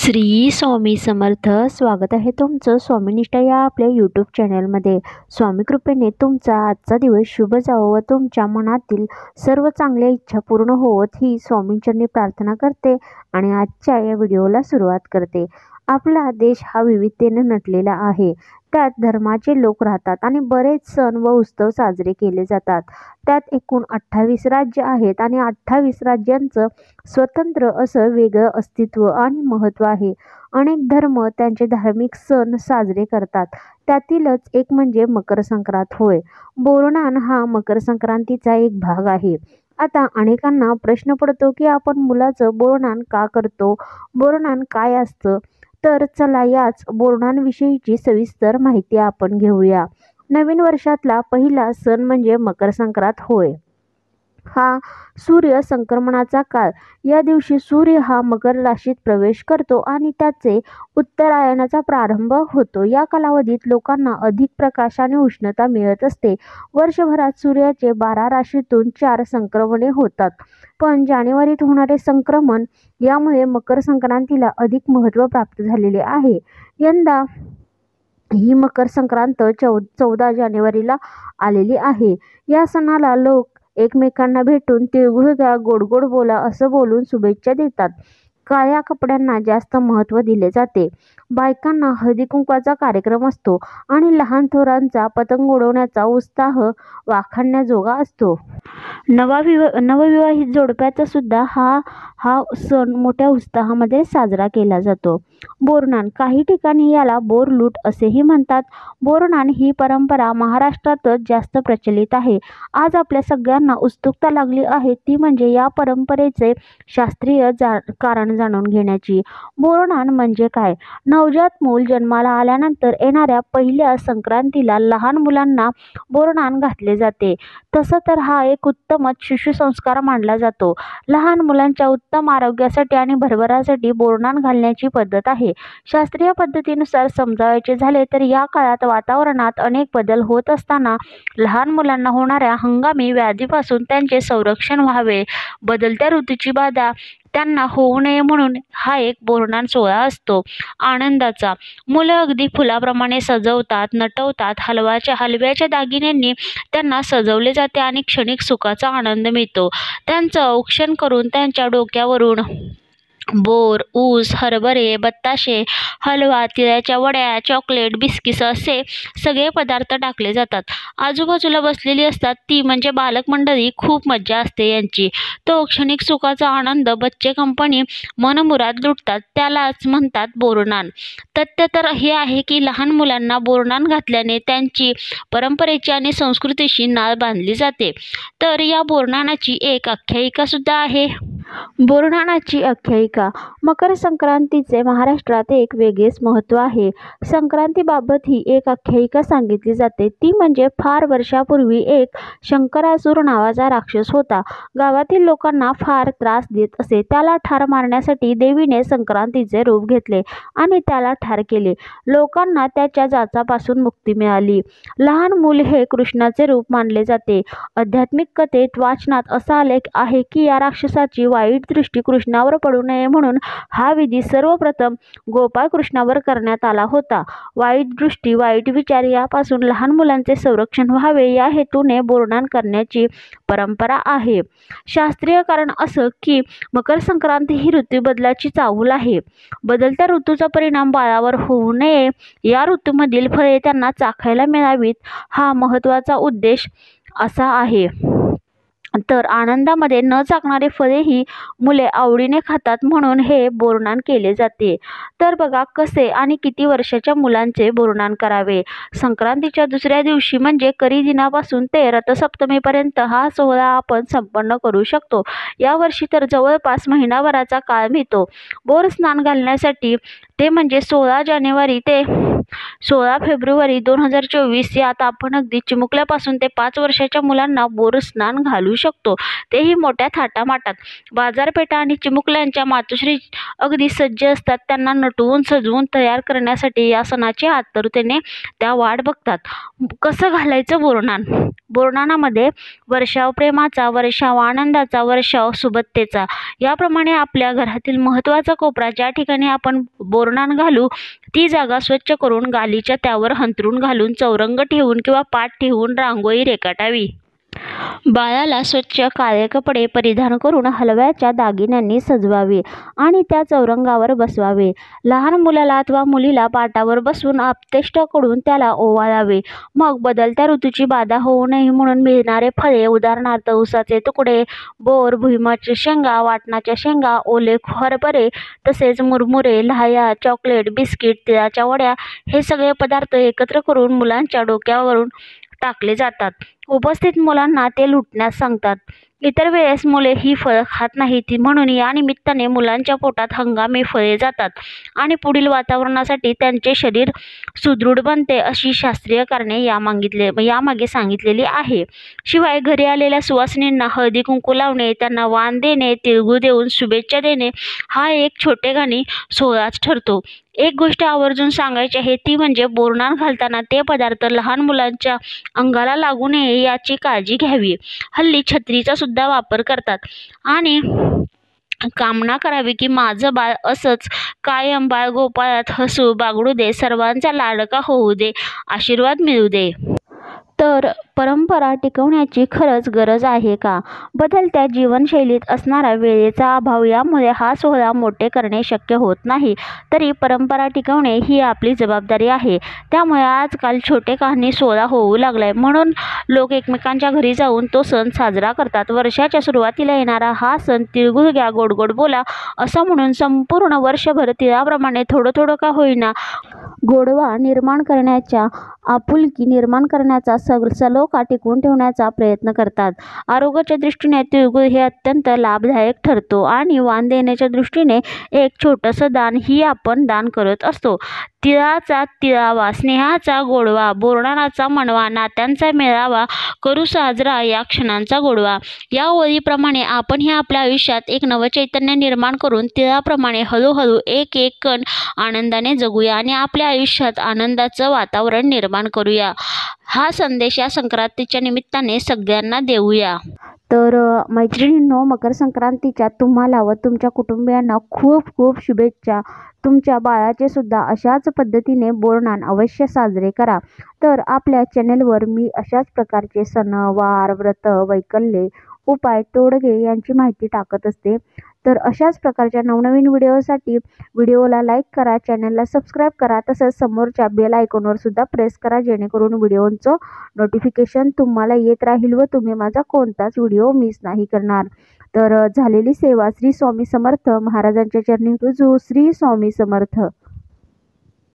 श्री स्वामी समर्थ. स्वागत आहे तुमचं स्वामीनिष्ठा या आपल्या यूट्यूब चॅनलमध्ये. स्वामी कृपेने तुमचा आजचा दिवस शुभ जावो व तुमच्या मनातील सर्व चांगल्या इच्छा पूर्ण होवोत ही स्वामींचरणी प्रार्थना करते आणि आजच्या या व्हिडिओला सुरुवात करते. आपला देश हा विविधतेने नटलेला आहे. त्यात धर्माचे लोक राहतात आणि बरेच सण व उत्सव साजरे केले जातात. त्यात एकूण 28 राज्य आहेत आणि 28 राज्यांचं स्वतंत्र असं वेगळं अस्तित्व आणि महत्त्व आहे. अनेक धर्म त्यांचे धार्मिक सण साजरे करतात. त्यातीलच एक म्हणजे मकर संक्रांत होय. बोरनान हा मकर संक्रांतीचा एक भाग आहे. आता अनेकांना प्रश्न पडतो की आपण मुलाचं बोरनान का करतो, बोरनान काय असतं? तर चला याच बोरनांविषयीची सविस्तर माहिती आपण घेऊया. नवीन वर्षातला पहिला सण म्हणजे मकर संक्रांत होय. हा सूर्य संक्रमणाचा काळ. या दिवशी सूर्य हा मकर राशीत प्रवेश करतो आणि त्याचे उत्तरायणाचा प्रारंभ होतो. या कालावधीत लोकांना अधिक प्रकाश आणि उष्णता मिळत असते. वर्षभरात सूर्याचे 12 राशीतून 4 संक्रमणे होतात, पण जानेवारीत होणारे संक्रमण यामुळे मकर संक्रांतीला अधिक महत्त्व प्राप्त झालेले आहे. यंदा ही मकर संक्रांत 14 जानेवारीला आलेली आहे. या सणाला लोक एकमेकांना भेटून तिळगुळ घ्या, गोड गोड बोला असं बोलून शुभेच्छा देतात. काळ्या कपड्यांना जास्त महत्त्व दिले जाते. बायकांना हळदी कुंकवाचा कार्यक्रम असतो आणि लहान थोरांचा पतंग उडवण्याचा उत्साह वाखाणण्याजोगा असतो. नवविवाहित जोडप्याचा सुद्धा हा सण मोठ्या उत्साहामध्ये साजरा केला जातो. बोरनान, काही ठिकाणी याला बोरलूट असेही म्हणतात. बोरनान ही परंपरा महाराष्ट्रातच जास्त प्रचलित आहे. आज आपल्या सगळ्यांना उत्सुकता लागली आहे ती म्हणजे या परंपरेचे शास्त्रीय कारण जाणून घेण्याची. बोरनान म्हणजे काय? नवजात मूल जन्माला आल्यानंतर येणाऱ्या पहिल्या संक्रांतीला लहान मुलांना बोरनान घातले जाते. तसं तर हा एक उत्तमच शिशुसंस्कार मानला जातो. लहान मुलांच्या उत्तम आरोग्यासाठी आणि भरभरासाठी बोरनान घालण्याची पद्धत आहे. शास्त्रीय पद्धतीनुसार समजावायचे झाले तर या काळात वातावरणात अनेक बदल होत असताना लहान मुलांना होणाऱ्या हंगामी व्याधीपासून त्यांचे संरक्षण व्हावे, बदलत्या ऋतूची बाधा त्यांना होऊ नये म्हणून हा एक बोरनान सोहळा असतो. आनंदाचा. मुलं अगदी फुलाप्रमाणे सजवतात, नटवतात. हलव्याच्या दागिन्यांनी त्यांना सजवले जाते आणि क्षणिक सुखाचा आनंद मिळतो. त्यांचं औक्षण करून त्यांच्या डोक्यावरून बोर, ऊस, हरभरे, बत्ताशे, हलवा, तिळाच्या वड्या, चॉकलेट, बिस्किट्स असे सगळे पदार्थ टाकले जातात. आजूबाजूला बसलेली असतात ती म्हणजे बालक मंडळी. खूप मज्जा असते यांची. तो क्षणिक सुखाचा आनंद बच्चे कंपनी मनमुराद लुटतात. त्यालाच म्हणतात बोरनान. तथ्य तर हे आहे की लहान मुलांना बोरनान घातल्याने त्यांची परंपरेची आणि संस्कृतीशी नाळ बांधली जाते. तर या बोरनानाची एक आख्यायिका सुद्धा आहे. बोरनानाची आख्यायिका. मकर संक्रांतीचे महाराष्ट्रात एक वेगळेच महत्त्व आहे. संक्रांतीबाबत ही एक आख्यायिका सांगितली जाते ती म्हणजे फार वर्षापूर्वी एक शंकरासूर नावाचा राक्षस होता. गावातील लोकांना फार त्रास देत असे. त्याला ठार मारण्यासाठी देवीने संक्रांतीचे रूप घेतले आणि त्याला ठार केले. लोकांना त्याच्या जाचापासून मुक्ती मिळाली. लहान मूल हे कृष्णाचे रूप मानले जाते. आध्यात्मिक कथेत वाचनात असा आलेख आहे की या राक्षसाची वाईट दृष्टी कृष्णावर पडू नये म्हणून हा विधी सर्वप्रथम गोपाळ कृष्णावर करण्यात आला होता. वाईट दृष्टी, वाईट विचार यापासून लहान मुलांचे संरक्षण व्हावे या हेतूने बोरनान करण्याची परंपरा आहे. शास्त्रीय कारण असं की मकर संक्रांत ही ऋतुबदलाची चाहूल आहे. बदलत्या ऋतूचा परिणाम बाळावर होऊ नये, या ऋतूमधील फळे त्यांना चाखायला मिळावीत हा महत्त्वाचा उद्देश असा आहे. तर आनंदामध्ये न चाखणारे फळेही मुले आवडीने खातात म्हणून हे बोरनान केले जाते. तर बघा कसे आणि किती वर्षाच्या मुलांचे बोरनान करावे. संक्रांतीच्या दुसऱ्या दिवशी म्हणजे करी दिनापासून ते रथसप्तमीपर्यंत हा सोहळा आपण संपन्न करू शकतो. यावर्षी तर जवळपास महिनाभराचा काळ मिळतो. बोर स्नान घालण्यासाठी ते म्हणजे 16 जानेवारी ते 16 फेब्रुवारी 2024 यात आपण अगदी चिमुकल्यापासून ते 5 वर्षाच्या मुलांना बोर स्नान घालू शकतो, तेही मोठ्या थाटामाटात. बाजारपेठा आणि चिमुकल्यांच्या मातोश्री अगदी सज्ज असतात. त्यांना नटवून सजवून तयार करण्यासाठी या सणाची आतुरतेने त्या वाट बघतात. कसं घालायचं बोरनान? बोरनानामध्ये वर्षाव प्रेमाचा, वर्षाव आनंदाचा, वर्षाव सुबत्तेचा, याप्रमाणे आपल्या घरातील महत्त्वाचा कोपरा ज्या ठिकाणी आपण बोरनान घालू ती जागा स्वच्छ करून गालीच्या त्यावर अंथरूण घालून चौरंग ठेवून किंवा पाट ठेवून रांगोळी रेखाटावी. बाळाला स्वच्छ काळे कपडे परिधान करून हलव्याच्या दागिन्यांनी सजवावे आणि त्या चौरंगावर बसवावे. लहान मुलाला अथवा मुलीला पाटावर बसवून आपतेष्टाकडून त्याला ओवाळावे. मग बदलत्या ऋतूची बाधा होऊ नये म्हणून मिळणारे फळे, उदाहरणार्थ उसाचे तुकडे, बोर, भुईमुगाच्या शेंगा, वाटणाच्या शेंगा, ओले हरभरे, तसेच मुरमुरे, लाह्या, चॉकलेट, बिस्किट, तिळाच्या वड्या, हे सगळे पदार्थ एकत्र करून मुलांच्या डोक्यावरून टाकले जातात. उपस्थित मुलांना ते लुटण्यास सांगतात. इतर वेळेस मुले ही फळं खात नाहीत, म्हणून या निमित्ताने मुलांच्या पोटात हंगामी फळे जातात आणि पुढील वातावरणासाठी त्यांचे शरीर सुदृढ बनते, अशी शास्त्रीय कारणे यामागे सांगितलेली आहे. शिवाय घरी आलेल्या सुवासिनींना हळदी कुंकू लावणे, त्यांना वाण देणे, तिळगुळ देऊन शुभेच्छा देणे हा एक छोटेखानी सोहळाच ठरतो. एक गोष्ट आवर्जून सांगायची आहे ती म्हणजे बोरनान घालताना ते पदार्थ लहान मुलांच्या अंगाला लागू नये याची काळजी घ्यावी. हल्ली छत्रीचा सुद्धा वापर करतात आणि कामना करावी की माझं बाळ असंच कायम बाळगोपाळात हसू बागडू दे, सर्वांचा लाडका होऊ दे, आशीर्वाद मिळू दे. तर परंपरा टिकवण्याची खरंच गरज आहे का? बदलत्या जीवनशैलीत असणारा वेळेचा अभाव यामुळे हा सोहळा मोठे करणे शक्य होत नाही. तरी परंपरा टिकवणे ही आपली जबाबदारी आहे. त्यामुळे आजकाल छोटेखानी सोहळा होऊ लागलाय, म्हणून लोक एकमेकांच्या घरी जाऊन तो सण साजरा करतात. वर्षाच्या सुरुवातीला येणारा हा सण तिळगुळ घ्या, गोड गोड बोला असं म्हणून संपूर्ण वर्षभर तिळाप्रमाणे थोडं थोडं का होईना गोडवा निर्माण करण्याच्या, आपुलकी निर्माण करण्याचा, सलोखा टिकवून ठेवण्याचा प्रयत्न करतात. आरोग्याच्या दृष्टीने तिळगुळ हे अत्यंत लाभदायक ठरतो आणि वाण देण्याच्या दृष्टीने एक छोटंसं दान ही आपण दान करत असतो. तिळाचा तिळावा, स्नेहाचा गोडवा, बोरनानाचा मनवा, नात्यांचा मेळावा, करू साजरा या क्षणांचा गोडवा. या ओळीप्रमाणे आपणही आपल्या आयुष्यात एक नवचैतन्य निर्माण करून तिळाप्रमाणे हळूहळू एक एक कण आनंदाने जगूया आणि आपल्या आयुष्यात आनंदाचं वातावरण निर्माण करूया. हा संदेश या संक्रांतीच्या निमित्ताने सगळ्यांना देऊया. तर मैत्रिणींनो, मकर संक्रांतीच्या तुम्हाला व तुमच्या कुटुंबियांना खूप खूप शुभेच्छा. तुमच्या बाळाचे सुद्धा अशाच पद्धतीने बोरनान अवश्य साजरे करा. तर आपल्या चॅनेलवर मी अशाच प्रकारचे सण, वार, व्रत, वैकल्ये, उपाय, तोडगे यांची माहिती टाकत असते. तर अशाच प्रकारच्या नवनवीन व्हिडिओसाठी व्हिडिओला लाईक करा, चॅनलला सबस्क्राईब करा, तसंच समोरच्या बेल आयकॉनवर सुद्धा प्रेस करा, जेणेकरून व्हिडिओचं नोटिफिकेशन तुम्हाला येत राहील व तुम्ही माझा कोणताच व्हिडिओ मिस नाही करणार. तर झालेली सेवा श्री स्वामी समर्थ महाराजांच्या चरणी रुजू. श्री स्वामी समर्थ.